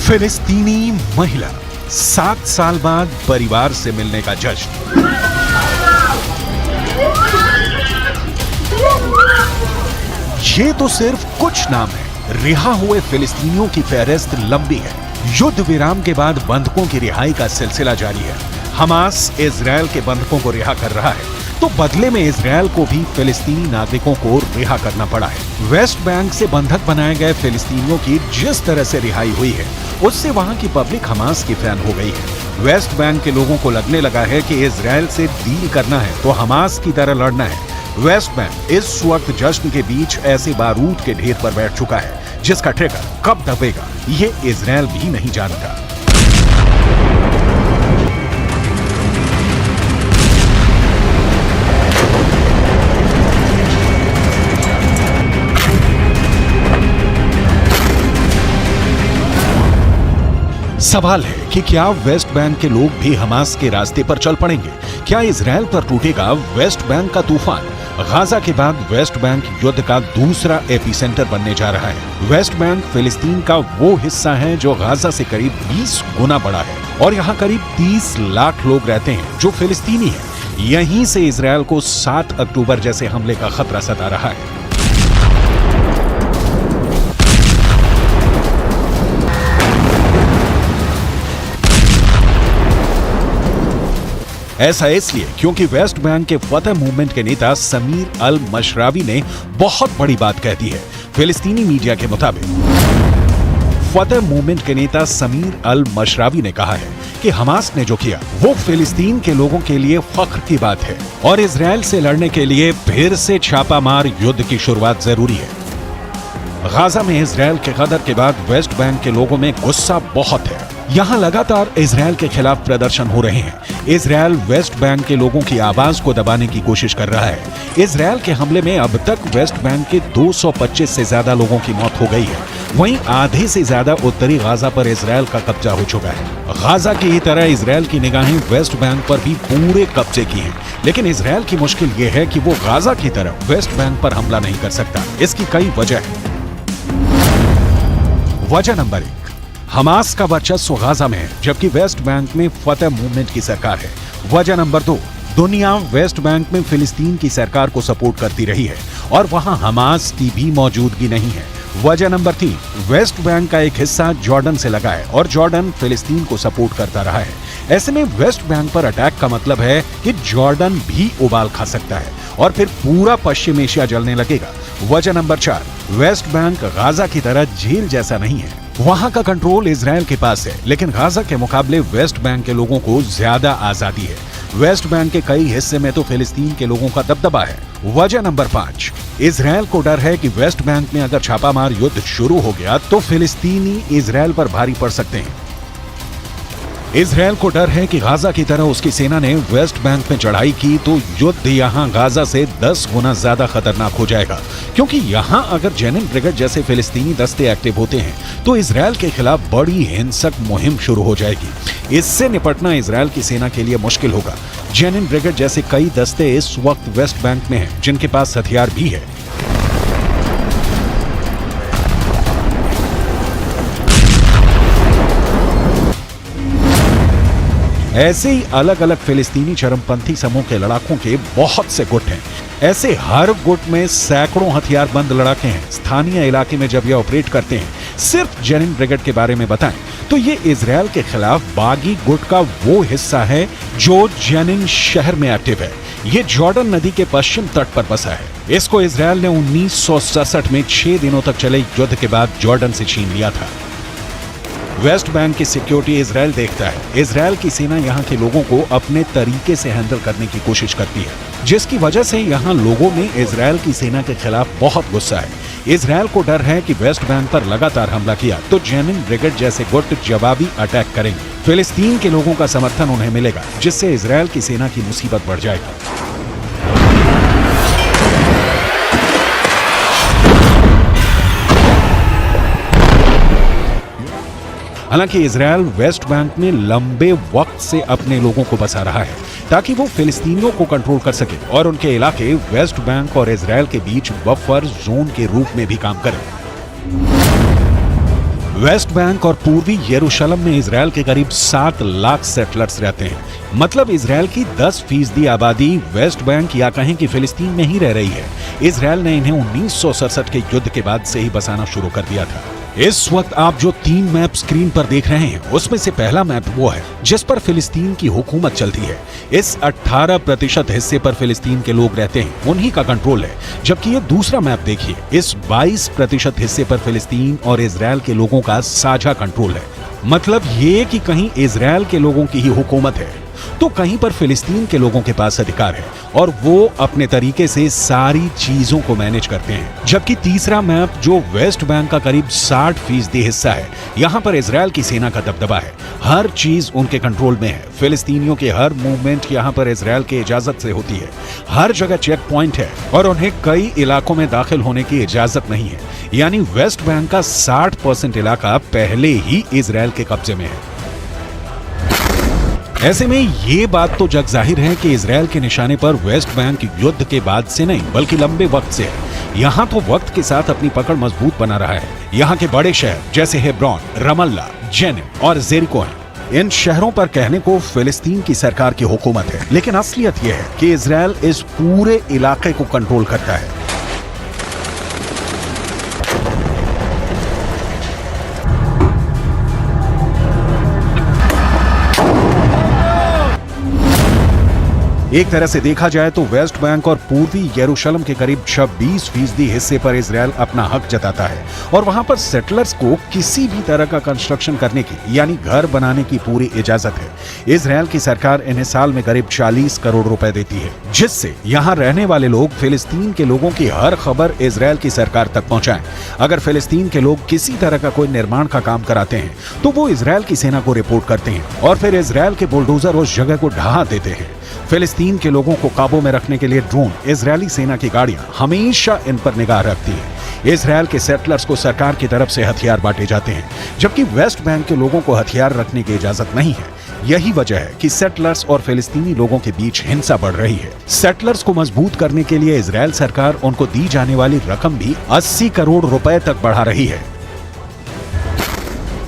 फिलिस्तीनी महिला 7 साल बाद परिवार से मिलने का जश्न। ये तो सिर्फ कुछ नाम है, रिहा हुए फिलिस्तीनियों की फहरिस्त लंबी है। युद्ध विराम के बाद बंधकों की रिहाई का सिलसिला जारी है। हमास इजरायल के बंधकों को रिहा कर रहा है, तो बदले में इजरायल को भी फिलिस्तीनी नागरिकों को रिहा करना पड़ा है। वेस्ट बैंक से बंधक बनाए गए फिलिस्तीनियों की जिस तरह से रिहाई हुई है, उससे वहां की पब्लिक हमास की फैन हो गई है। वेस्ट बैंक के लोगों को लगने लगा है कि इजरायल से डील करना है तो हमास की तरह लड़ना है। वेस्ट बैंक इस वक्त जश्न के बीच ऐसे बारूद के ढेर पर बैठ चुका है जिसका ट्रिगर कब दबेगा ये इजरायल भी नहीं जानता। सवाल है कि क्या वेस्ट बैंक के लोग भी हमास के रास्ते पर चल पड़ेंगे? क्या इजरायल पर टूटेगा वेस्ट बैंक का तूफान? गाजा के बाद वेस्ट बैंक युद्ध का दूसरा एपिसेंटर बनने जा रहा है। वेस्ट बैंक फिलिस्तीन का वो हिस्सा है जो गाजा से करीब 20 गुना बड़ा है और यहाँ करीब 30 लाख लोग रहते हैं जो फिलिस्तीनी हैं। यहीं से इजरायल को 7 अक्टूबर जैसे हमले का खतरा सता रहा है। ऐसा इसलिए क्योंकि वेस्ट बैंक के फतह मूवमेंट के नेता समीर अल मशरावी ने बहुत बड़ी बात कह दी है। फिलिस्तीनी मीडिया के मुताबिक फतह मूवमेंट के नेता समीर अल मशरावी ने कहा है कि हमास ने जो किया वो फिलिस्तीन के लोगों के लिए फख्र की बात है और इजरायल से लड़ने के लिए फिर से छापामार युद्ध की शुरुआत जरूरी है। गाजा में इजरायल के गदर के बाद वेस्ट बैंक के लोगों में गुस्सा बहुत है। यहाँ लगातार इजरायल के खिलाफ प्रदर्शन हो रहे हैं। इजरायल वेस्ट बैंक के लोगों की आवाज को दबाने की कोशिश कर रहा है। इजरायल के हमले में अब तक वेस्ट बैंक के 225 से ज्यादा लोगों की मौत हो गई है। वहीं आधे से ज्यादा उत्तरी गाजा पर इजरायल का कब्जा हो चुका है। गाजा की ही तरह इजरायल की निगाहें वेस्ट बैंक पर भी पूरे कब्जे की हैं। लेकिन इजरायल की मुश्किल ये है कि वो गाजा की तरह वेस्ट बैंक पर हमला नहीं कर सकता। इसकी कई वजह है। वजह नंबर 1, हमास का वर्चस्व गाजा में है जबकि वेस्ट बैंक में फतह मूवमेंट की सरकार है। वजह नंबर 2, दुनिया वेस्ट बैंक में फिलिस्तीन की सरकार को सपोर्ट करती रही है और वहां हमास की भी मौजूदगी नहीं है। वजह नंबर 3, वेस्ट बैंक का एक हिस्सा जॉर्डन से लगा है और जॉर्डन फिलिस्तीन को सपोर्ट करता रहा है। ऐसे में वेस्ट बैंक पर अटैक का मतलब है कि जॉर्डन भी उबाल खा सकता है और फिर पूरा पश्चिम एशिया जलने लगेगा। वजह नंबर 4, वेस्ट बैंक गाजा की तरह जेल जैसा नहीं है। वहां का कंट्रोल इजरायल के पास है, लेकिन गाजा के मुकाबले वेस्ट बैंक के लोगों को ज्यादा आजादी है। वेस्ट बैंक के कई हिस्से में तो फिलिस्तीन के लोगों का दबदबा है। वजह नंबर 5, इजरायल को डर है कि वेस्ट बैंक में अगर छापामार युद्ध शुरू हो गया तो फिलिस्तीनी इजरायल पर भारी पड़ सकते हैं। इजरायल को डर है कि गाजा की तरह उसकी सेना ने वेस्ट बैंक में चढ़ाई की तो युद्ध यहां गाजा से 10 गुना ज्यादा खतरनाक हो जाएगा, क्योंकि यहां अगर जेनिन ब्रिगेड जैसे फिलिस्तीनी दस्ते एक्टिव होते हैं तो इजरायल के खिलाफ बड़ी हिंसक मुहिम शुरू हो जाएगी। इससे निपटना इजरायल की सेना के लिए मुश्किल होगा। जेनिन ब्रिगेड जैसे कई दस्ते इस वक्त वेस्ट बैंक में हैं, जिनके पास हथियार भी है। ऐसे ही अलग अलग फिलिस्तीनी चरमपंथी समूह के लड़ाकों के बहुत से गुट हैं। ऐसे हर गुट में सैकड़ों हथियारबंद लड़ाके हैं। स्थानीय इलाके में जब ये ऑपरेट करते हैं, सिर्फ जेनिन ब्रिगेड के बारे में बताएं तो ये इजरायल के खिलाफ बागी गुट का वो हिस्सा है जो जेनिन शहर में एक्टिव है। ये जॉर्डन नदी के पश्चिम तट पर बसा है। इसको इजरायल ने 1967 में 6 दिनों तक चले युद्ध के बाद जॉर्डन से छीन लिया था। वेस्ट बैंक की सिक्योरिटी इजरायल देखता है। इजरायल की सेना यहाँ के लोगों को अपने तरीके से हैंडल करने की कोशिश करती है, जिसकी वजह से यहाँ लोगों में इजरायल की सेना के खिलाफ बहुत गुस्सा है। इजरायल को डर है कि वेस्ट बैंक पर लगातार हमला किया तो जेनिन ब्रिगेड जैसे गुट जवाबी अटैक करेंगे। फिलिस्तीन के लोगों का समर्थन उन्हें मिलेगा, जिससे इजरायल की सेना की मुसीबत बढ़ जाएगी। हालांकि इजरायल वेस्ट बैंक में लंबे वक्त से अपने लोगों को बसा रहा है ताकि वो फिलिस्तीनियों को कंट्रोल कर सके और उनके इलाके वेस्ट बैंक और इजरायल के बीच बफर जोन के रूप में भी काम करें। वेस्ट बैंक और पूर्वी यरूशलेम में इजरायल के करीब 7 लाख सेटलर्स रहते हैं। मतलब इजरायल की 10% आबादी वेस्ट बैंक या कहें कि फिलिस्तीन में ही रह रही है। इजरायल ने इन्हें 1967 के युद्ध के बाद से ही बसाना शुरू कर दिया था। इस वक्त आप जो 3 मैप स्क्रीन पर देख रहे हैं, उसमें से पहला मैप वो है जिस पर फिलिस्तीन की हुकूमत चलती है। इस 18% हिस्से पर फिलिस्तीन के लोग रहते हैं, उन्हीं का कंट्रोल है। जबकि ये दूसरा मैप देखिए, इस 22% हिस्से पर फिलिस्तीन और इजरायल के लोगों का साझा कंट्रोल है। मतलब ये कि कहीं इजरायल के लोगों की ही हुकूमत है तो कहीं पर फिलिस्तीन के लोगों के पास अधिकार है और वो अपने तरीके से सारी चीजों को मैनेज करते हैं। जबकि तीसरा मैप जो वेस्ट बैंक का करीब 60% हिस्सा है, यहाँ पर इजरायल की सेना का दबदबा है। हर चीज उनके कंट्रोल में है। फिलिस्तीनियों के हर मूवमेंट यहाँ पर इजरायल की इजाजत से होती है। हर जगह चेक पॉइंट है और उन्हें कई इलाकों में दाखिल होने की इजाजत नहीं है। यानी वेस्ट बैंक का 60% इलाका पहले ही इजरायल के कब्जे में है। ऐसे में ये बात तो जग जाहिर है कि इजरायल के निशाने पर वेस्ट बैंक युद्ध के बाद से नहीं बल्कि लंबे वक्त से है। यहाँ तो वक्त के साथ अपनी पकड़ मजबूत बना रहा है। यहाँ के बड़े शहर जैसे हेब्रोन, रमल्ला, जेनिन और जेरिको हैं। इन शहरों पर कहने को फिलिस्तीन की सरकार की हुकूमत है, लेकिन असलियत यह है कि इजरायल इस पूरे इलाके को कंट्रोल करता है। एक तरह से देखा जाए तो वेस्ट बैंक और पूर्वी यरूशलेम के करीब 26% हिस्से पर इजरायल अपना हक जताता है और वहां पर सेटलर्स को किसी भी तरह का कंस्ट्रक्शन करने की यानी घर बनाने की पूरी इजाजत है। इजरायल की सरकार इन्हें साल में करीब 40 करोड़ रुपए देती है, जिससे यहाँ रहने वाले लोग फिलिस्तीन के लोगों की हर खबर इजरायल की सरकार तक पहुंचाएं। अगर फिलिस्तीन के लोग किसी तरह का कोई निर्माण का काम कराते हैं तो वो इजरायल की सेना को रिपोर्ट करते हैं और फिर इजरायल के बुलडोजर उस जगह को ढहा देते हैं। फिलिस्तीन के लोगों को काबू में रखने के लिए ड्रोन, इजरायली सेना की गाड़ियां हमेशा इन पर निगाह रखती है। इजरायल के सेटलर्स को सरकार की तरफ से हथियार बांटे जाते हैं, जबकि वेस्ट बैंक के लोगों को हथियार रखने की इजाजत नहीं है। यही वजह है कि सेटलर्स और फिलिस्तीनी लोगों के बीच हिंसा बढ़ रही है। सेटलर्स को मजबूत करने के लिए इजरायल सरकार उनको दी जाने वाली रकम भी 80 करोड़ रुपए तक बढ़ा रही है।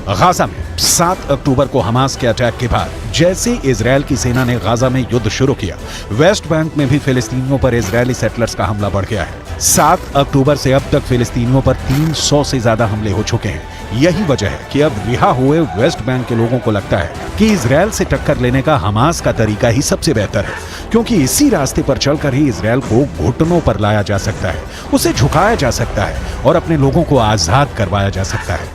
गाजा में 7 अक्टूबर को हमास के अटैक के बाद जैसे इजरायल की सेना ने गाजा में युद्ध शुरू किया, वेस्ट बैंक में भी फिलिस्तीनियों पर इजरायली सेटलर्स का हमला बढ़ गया है। 7 अक्टूबर से अब तक फिलिस्तीनियों पर 300 से ज्यादा हमले हो चुके हैं। यही वजह है कि अब रिहा हुए वेस्ट बैंक के लोगों को लगता है कि इजरायल से टक्कर लेने का हमास का तरीका ही सबसे बेहतर है, क्योंकि इसी रास्ते पर चलकर ही इजरायल को घुटनों पर लाया जा सकता है, उसे झुकाया जा सकता है और अपने लोगों को आजाद करवाया जा सकता है।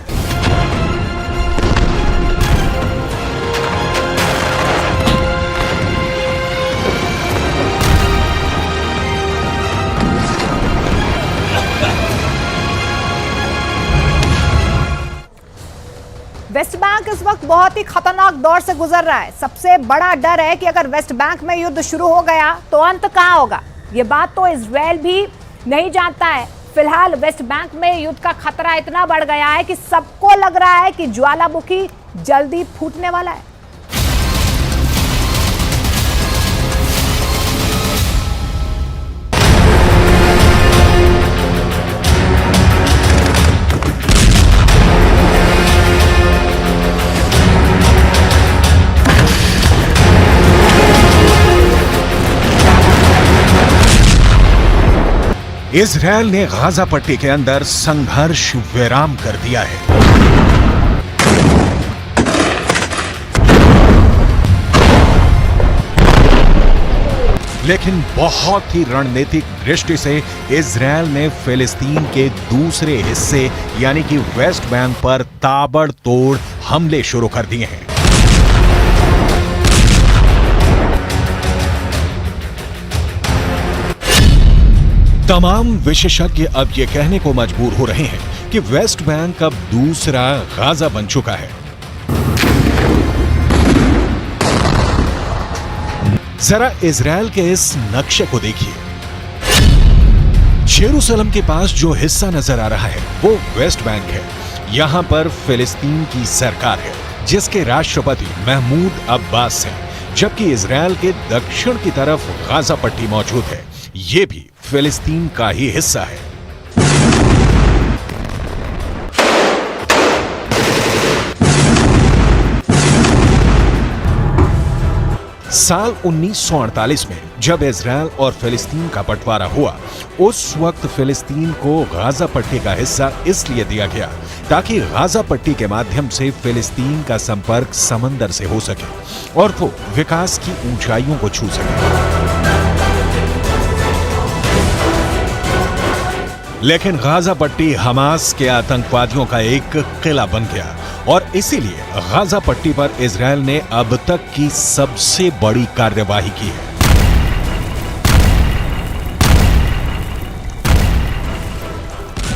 वेस्ट बैंक इस वक्त बहुत ही खतरनाक दौर से गुजर रहा है। सबसे बड़ा डर है कि अगर वेस्ट बैंक में युद्ध शुरू हो गया तो अंत कहां होगा। ये बात तो इजरायल भी नहीं जानता है। फिलहाल वेस्ट बैंक में युद्ध का खतरा इतना बढ़ गया है कि सबको लग रहा है कि ज्वालामुखी जल्दी फूटने वाला है। इजरायल ने गाजा पट्टी के अंदर संघर्ष विराम कर दिया है। लेकिन बहुत ही रणनीतिक दृष्टि से इजरायल ने फिलिस्तीन के दूसरे हिस्से यानी कि वेस्ट बैंक पर ताबड़तोड़ हमले शुरू कर दिए हैं। तमाम विशेषज्ञ अब ये कहने को मजबूर हो रहे हैं कि वेस्ट बैंक अब दूसरा गाजा बन चुका है। जरा इजरायल के इस नक्शे को देखिए। जेरूसलम के पास जो हिस्सा नजर आ रहा है वो वेस्ट बैंक है। यहां पर फिलिस्तीन की सरकार है जिसके राष्ट्रपति महमूद अब्बास हैं, जबकि इजरायल के दक्षिण की तरफ गाजा पट्टी मौजूद है। ये भी फिलिस्तीन का ही हिस्सा है। साल 1948 में जब इजरायल और फिलिस्तीन का बंटवारा हुआ, उस वक्त फिलिस्तीन को गाजा पट्टी का हिस्सा इसलिए दिया गया ताकि गाजा पट्टी के माध्यम से फिलिस्तीन का संपर्क समंदर से हो सके और वो विकास की ऊंचाइयों को छू सके। लेकिन गाजा पट्टी हमास के आतंकवादियों का एक किला बन गया और इसीलिए गाजा पट्टी पर इजरायल ने अब तक की सबसे बड़ी कार्यवाही की है।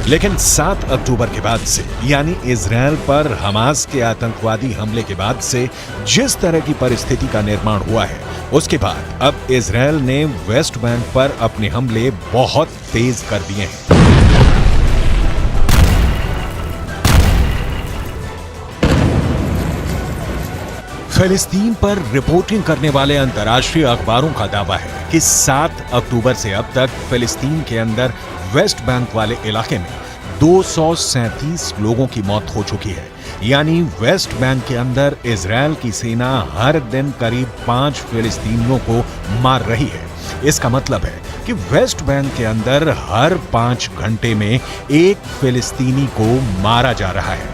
लेकिन 7 अक्टूबर के बाद से यानी इजरायल पर हमास के आतंकवादी हमले के बाद से जिस तरह की परिस्थिति का निर्माण हुआ है, उसके बाद अब इजरायल ने वेस्ट बैंक पर अपने हमले बहुत तेज कर दिए हैं। फिलिस्तीन पर रिपोर्टिंग करने वाले अंतर्राष्ट्रीय अखबारों का दावा है कि 7 अक्टूबर से अब तक फिलिस्तीन के अंदर वेस्ट बैंक वाले इलाके में 237 लोगों की मौत हो चुकी है। यानी वेस्ट बैंक के अंदर इजरायल की सेना हर दिन करीब 5 फिलिस्तीनियों को मार रही है। इसका मतलब है कि वेस्ट बैंक के अंदर हर 5 घंटे में एक फिलिस्तीनी को मारा जा रहा है।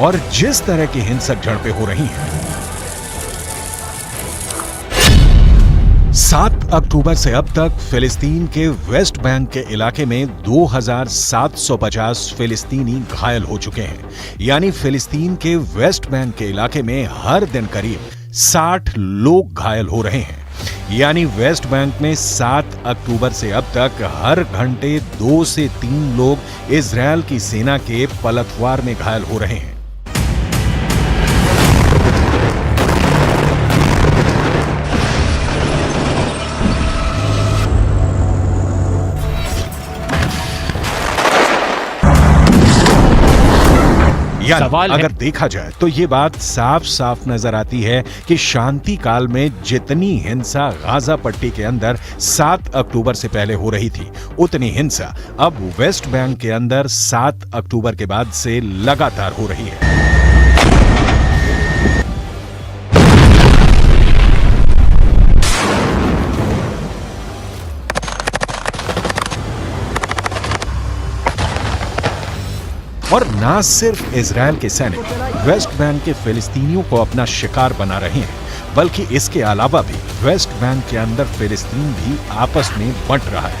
और जिस तरह की हिंसक झड़पें हो रही हैं, 7 अक्टूबर से अब तक फिलिस्तीन के वेस्ट बैंक के इलाके में 2750 फिलिस्तीनी घायल हो चुके हैं। यानी फिलिस्तीन के वेस्ट बैंक के इलाके में हर दिन करीब 60 लोग घायल हो रहे हैं। यानी वेस्ट बैंक में 7 अक्टूबर से अब तक हर घंटे 2 से 3 लोग इजरायल की सेना के पलटवार में घायल हो रहे हैं। अगर देखा जाए तो ये बात साफ साफ नजर आती है कि शांति काल में जितनी हिंसा गाजा पट्टी के अंदर 7 अक्टूबर से पहले हो रही थी, उतनी हिंसा अब वेस्ट बैंक के अंदर 7 अक्टूबर के बाद से लगातार हो रही है। और ना सिर्फ इजरायल के सैनिक वेस्ट बैंक के फिलिस्तीनियों को अपना शिकार बना रहे हैं, बल्कि इसके अलावा भी वेस्ट बैंक के अंदर फिलिस्तीन भी आपस में बंट रहा है।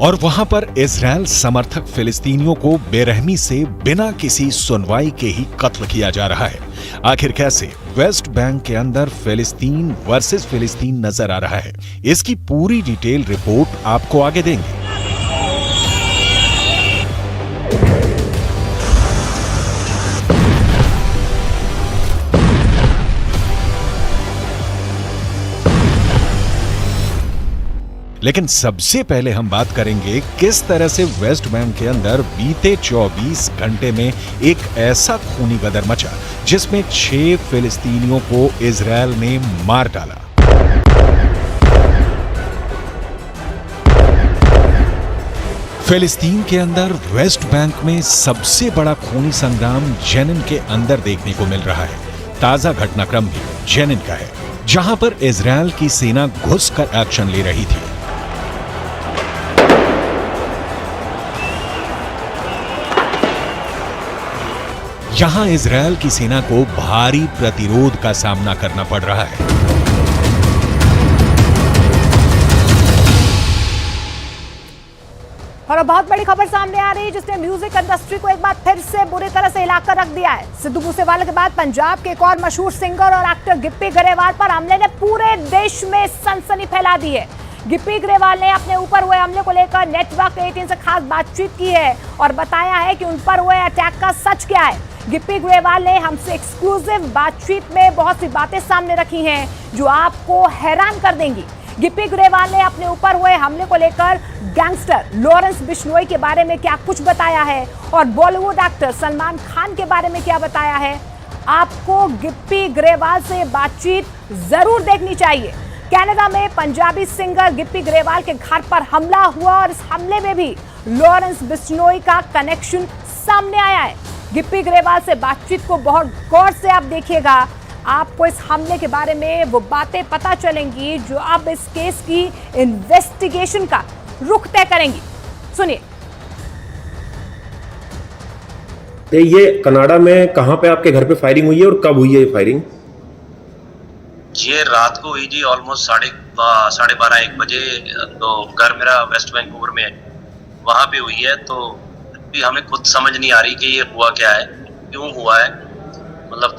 और वहां पर इजराइल समर्थक फिलिस्तीनियों को बेरहमी से बिना किसी सुनवाई के ही कत्ल किया जा रहा है। आखिर कैसे वेस्ट बैंक के अंदर फिलिस्तीन वर्सेस फिलिस्तीन नजर आ रहा है, इसकी पूरी डिटेल रिपोर्ट आपको आगे देंगे। लेकिन सबसे पहले हम बात करेंगे किस तरह से वेस्ट बैंक के अंदर बीते 24 घंटे में एक ऐसा खूनी गदर मचा जिसमें 6 फिलिस्तीनियों को इजराइल ने मार डाला। फिलिस्तीन के अंदर वेस्ट बैंक में सबसे बड़ा खूनी संग्राम जेनिन के अंदर देखने को मिल रहा है। ताजा घटनाक्रम भी जेनिन का है, जहां पर इजराइल की सेना घुसकर एक्शन ले रही थी। यहां इजराइल की सेना को भारी प्रतिरोध का सामना करना पड़ रहा है। और अब बहुत बड़ी खबर सामने आ रही है जिसने म्यूजिक इंडस्ट्री को एक बार फिर से बुरी तरह से हिलाकर रख दिया है। सिद्धू मूसेवाला के बाद पंजाब के एक और मशहूर सिंगर और एक्टर गिप्पी गरेवाल पर हमले ने पूरे देश में सनसनी फैला दी है। गिप्पी गरेवाल ने अपने ऊपर हुए हमले को लेकर नेटवर्क 18 से खास बातचीत की है और बताया है कि उन पर हुए अटैक का सच क्या है। गिप्पी गरेवाल ने हमसे एक्सक्लूसिव बातचीत में बहुत सी बातें सामने रखी हैं जो आपको हैरान कर देंगी। गिप्पी गरेवाल ने अपने ऊपर हुए हमले को लेकर गैंगस्टर लॉरेंस बिश्नोई के बारे में क्या कुछ बताया है और बॉलीवुड एक्टर सलमान खान के बारे में क्या बताया है। आपको गिप्पी गरेवाल से बातचीत जरूर देखनी चाहिए। कनाडा में पंजाबी सिंगर गिप्पी गरेवाल के घर पर हमला हुआ और इस हमले में भी लॉरेंस बिश्नोई का कनेक्शन सामने आया है। गिप्पी गरेवाल से बातचीत को बहुत गौर से आप देखिएगा, आपको इस हमले के बारे में वो बातें पता चलेंगी जो अब इस केस की इन्वेस्टिगेशन का रुख तय करेंगी। सुनिए। ये कनाडा में कहां पे आपके घर पे फायरिंग हुई है और कब हुई है ये फायरिंग? ये रात को हुई जी, ऑलमोस्ट 12:30-1 बजे। तो घर मेरा वेस्ट वैंकूवर में है, वहां पे हुई है। तो भी हमें खुद समझ नहीं आ रही कि ये हुआ क्या है, क्यों हुआ है। मतलब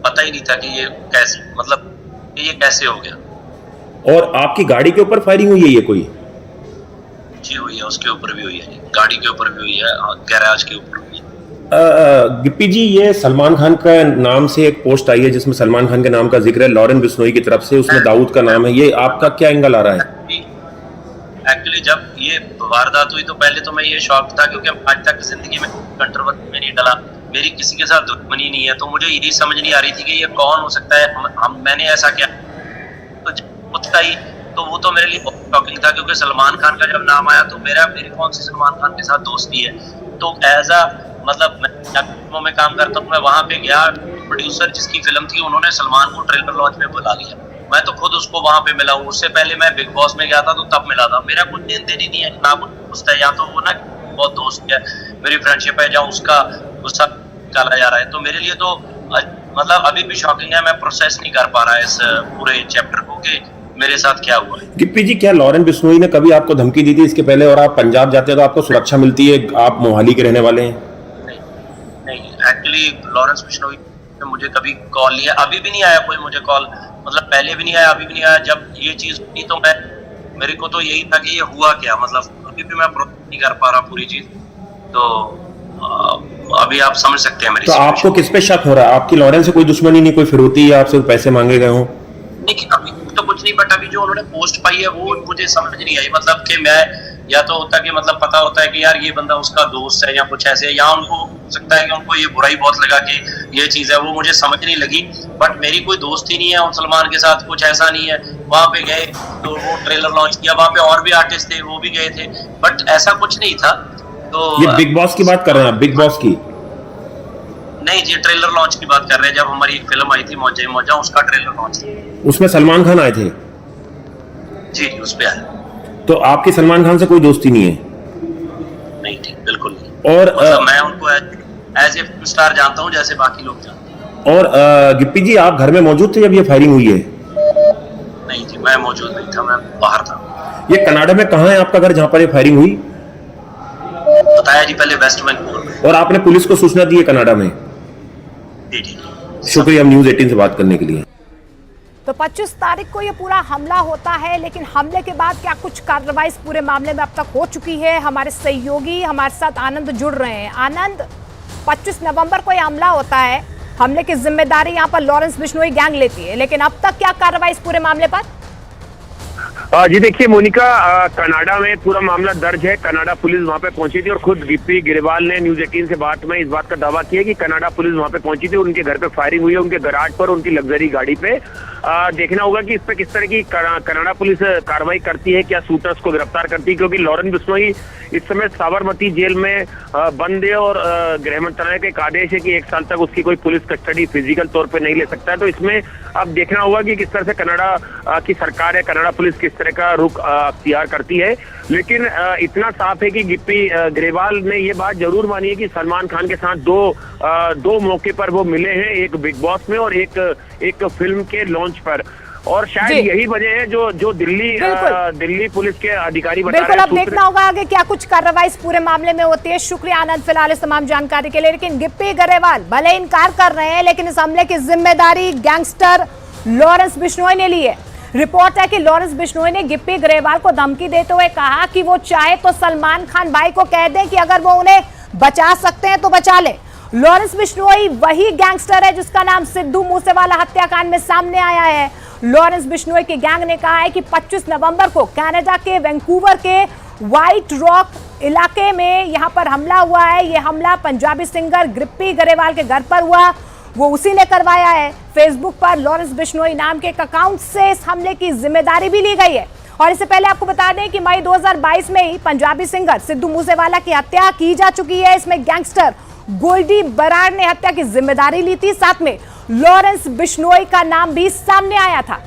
पता ही नहीं था कि ये कैसे, मतलब ये कैसे हो गया। और आपकी गाड़ी के ऊपर फायरिंग हुई है ये कोई? जी हुई है, उसके ऊपर भी हुई है, गाड़ी के ऊपर भी हुई है, गैराज के ऊपर हुई है। गिप्पी जी, ये सलमान खान का नाम से एक पोस्ट आई है जिसमें सलमान खान के नाम का जिक्र है लॉरेंस बिश्नोई की तरफ से, उसमें दाऊद का नाम है। ये आपका क्या एंगल आ रहा है? एक्चुअली जब ये वारदात हुई तो पहले तो मैं ये शॉक था, क्योंकि आज तक जिंदगी में कंट्रोवर्सी में नहीं डला, मेरी किसी के साथ दुश्मनी नहीं है। तो मुझे यही समझ नहीं आ रही थी कि ये कौन हो सकता है, मैंने ऐसा क्या। तो जब पूछता ही तो वो तो मेरे लिए बहुत शॉकिंग था, क्योंकि सलमान खान का जब नाम आया तो मेरी कौन सी सलमान खान के साथ दोस्ती है। तो एज अ मतलब मैं फिल्मों में काम करता हूँ, मैं वहाँ पे गया, प्रोड्यूसर जिसकी फिल्म थी उन्होंने सलमान को ट्रेलर लॉन्च में बुला लिया, मैं तो खुद उसको वहाँ पे मिला हूँ। उससे पहले मैं बिग बॉस में गया था तो तब मिला था। मेरा कुछ लेन देन ही नहीं है, ना कुछ दोस्त है, या तो वो ना बहुत दोस्त है, मेरी फ्रेंडशिप है, जहाँ उसका गुस्सा निकाला जा रहा है। तो मेरे लिए तो मतलब अभी भी शॉकिंग है, मैं प्रोसेस नहीं कर पा रहा है इस पूरे चैप्टर को कि मेरे साथ क्या हुआ है। गिप्पी जी, क्या लॉरेंस बिश्नोई ने कभी आपको धमकी दी थी इसके पहले? और आप पंजाब जाते हैं तो आपको सुरक्षा मिलती है, आप मोहाली के रहने वाले हैं। नहीं, एक्चुअली लॉरेंस बिश्नोई ने मुझे कभी कॉल नहीं है, अभी भी नहीं आया कोई मुझे कॉल, मतलब पहले भी नहीं आया, अभी भी नहीं आया। जब ये चीज हुई तो मेरे को तो यही था कि ये हुआ क्या, मतलब अभी भी मैं प्रोसेस नहीं कर पा रहा पूरी चीज। तो अभी आप समझ सकते हैं मेरी। तो आपको किस पे शक हो रहा है? आपकी लॉरेंस से कोई दुश्मनी नहीं, कोई फिरौती या आपसे पैसे मांगे गए हों? नहीं, अभी तो कुछ नहीं, बट अभी जो उन्होंने पोस्ट पाई है वो मुझे समझ नहीं आई। मतलब कि मैं, या तो होता कि मतलब पता होता है कि यार ये बंदा उसका दोस्त है या कुछ ऐसे, या उनको हो सकता है कि उनको ये बुराई बहुत लगा कि ये चीज है, वो मुझे समझ नहीं लगी। बट मेरी कोई दोस्ती नहीं है और सलमान के साथ कुछ ऐसा नहीं है। वहाँ पे गए तो वो ट्रेलर लॉन्च किया, वहाँ पे और भी आर्टिस्ट थे वो भी गए थे, बट ऐसा कुछ नहीं था। तो ये बिग बॉस की बात कर रहे हैं आप? बिग बॉस की नहीं जी, ट्रेलर लॉन्च की बात कर रहे हैं। जब हमारी एक फिल्म आई थी मौजा मौजा, उसका ट्रेलर लॉन्च, उसमें सलमान खान आए थे। जी उस पे आया। तो आपकी सलमान खान से कोई दोस्ती नहीं है? नहीं ठीक, बिल्कुल नहीं। और मतलब मैं उनको एज ए स्टार जानता हूँ जैसे बाकी लोग जानते हैं। और गिप्पी जी, आप घर में मौजूद थे जब ये फायरिंग हुई है? नहीं जी, मैं मौजूद नहीं था, मैं बाहर था। ये कनाडा में कहाँ है आपका घर जहाँ पर ये फायरिंग हुई? बताया जी पहले वेस्ट बंगाल में। और आपने पुलिस को सूचना दी है कनाडा में? जी। शुक्रिया न्यूज़ 18 से बात करने के लिए। तो 25 तारीख को ये पूरा हमला होता है, लेकिन हमले के बाद क्या कुछ कार्रवाई इस पूरे मामले में अब तक हो चुकी है? हमारे सहयोगी हमारे साथ आनंद जुड़ रहे हैं। आनंद, 25 नवंबर को ये हमला होता है, हमले की जिम्मेदारी यहाँ पर लॉरेंस बिश्नोई गैंग लेती है, लेकिन अब तक क्या कार्रवाई इस पूरे मामले पर? जी देखिए मोनिका, कनाडा में पूरा मामला दर्ज है। कनाडा पुलिस वहां पे पहुंची थी और खुद गिप्पी ग्रेवाल ने न्यूज़ 18 से बात में इस बात का दावा किया कि कनाडा पुलिस वहां पे पहुंची थी, उनके घर पे फायरिंग हुई है, उनके गराज पर, उनकी लग्जरी गाड़ी पे। देखना होगा कि इस पे किस तरह की कनाडा पुलिस कार्रवाई करती है, क्या शूटर्स को गिरफ्तार करती है, क्योंकि लॉरेंस बिश्नोई इस समय साबरमती जेल में बंद है और गृह मंत्रालय का एक आदेश है कि 1 साल तक उसकी कोई पुलिस कस्टडी फिजिकल तौर पे नहीं ले सकता है। तो इसमें अब देखना होगा कि किस तरह से कनाडा की सरकार है, कनाडा पुलिस किस तरह का रुख अख्तियार करती है। लेकिन इतना साफ है कि गिप्पी ग्रेवाल ने ये बात जरूर मानी है कि सलमान खान के साथ दो मौके पर वो मिले हैं, एक बिग बॉस में और एक फिल्म के लॉन्च पर। और शायद यही वजह है जो दिल्ली पुलिस के अधिकारी बता रहे हैं। बिल्कुल, अब देखना होगा आगे क्या कुछ कार्रवाई इस पूरे मामले में होती है। शुक्रिया आनंद फिलहाल इस तमाम जानकारी के लिए। लेकिन गिप्पी ग्रेवाल भले इनकार कर रहे हैं, लेकिन इस हमले की जिम्मेदारी गैंगस्टर लॉरेंस बिश्नोई ने ली है। रिपोर्ट है कि लॉरेंस बिश्नोई ने गिप्पी ग्रेवाल को धमकी देते हुए कहा कि वो चाहे तो सलमान खान भाई को कह दें कि अगर वो उन्हें बचा सकते हैं तो बचा ले। लॉरेंस बिश्नोई वही गैंगस्टर है जिसका नाम सिद्धू मूसेवाला हत्याकांड में सामने आया है। लॉरेंस बिश्नोई की गैंग ने कहा है कि 25 नवंबर को कनाडा के वैंकूवर के व्हाइट रॉक इलाके में यहां पर हमला हुआ है। यह हमला पंजाबी सिंगर गिप्पी ग्रेवाल के घर पर हुआ, वो उसी ने करवाया है। फेसबुक पर लॉरेंस बिश्नोई नाम के एक अकाउंट से इस हमले की जिम्मेदारी भी ली गई है। और इससे पहले आपको बता दें कि मई 2022 में ही पंजाबी सिंगर सिद्धू मूसेवाला की हत्या की जा चुकी है। इसमें गैंगस्टर गोल्डी बराड़ ने हत्या की जिम्मेदारी ली थी, साथ में लॉरेंस बिश्नोई का नाम भी सामने आया था।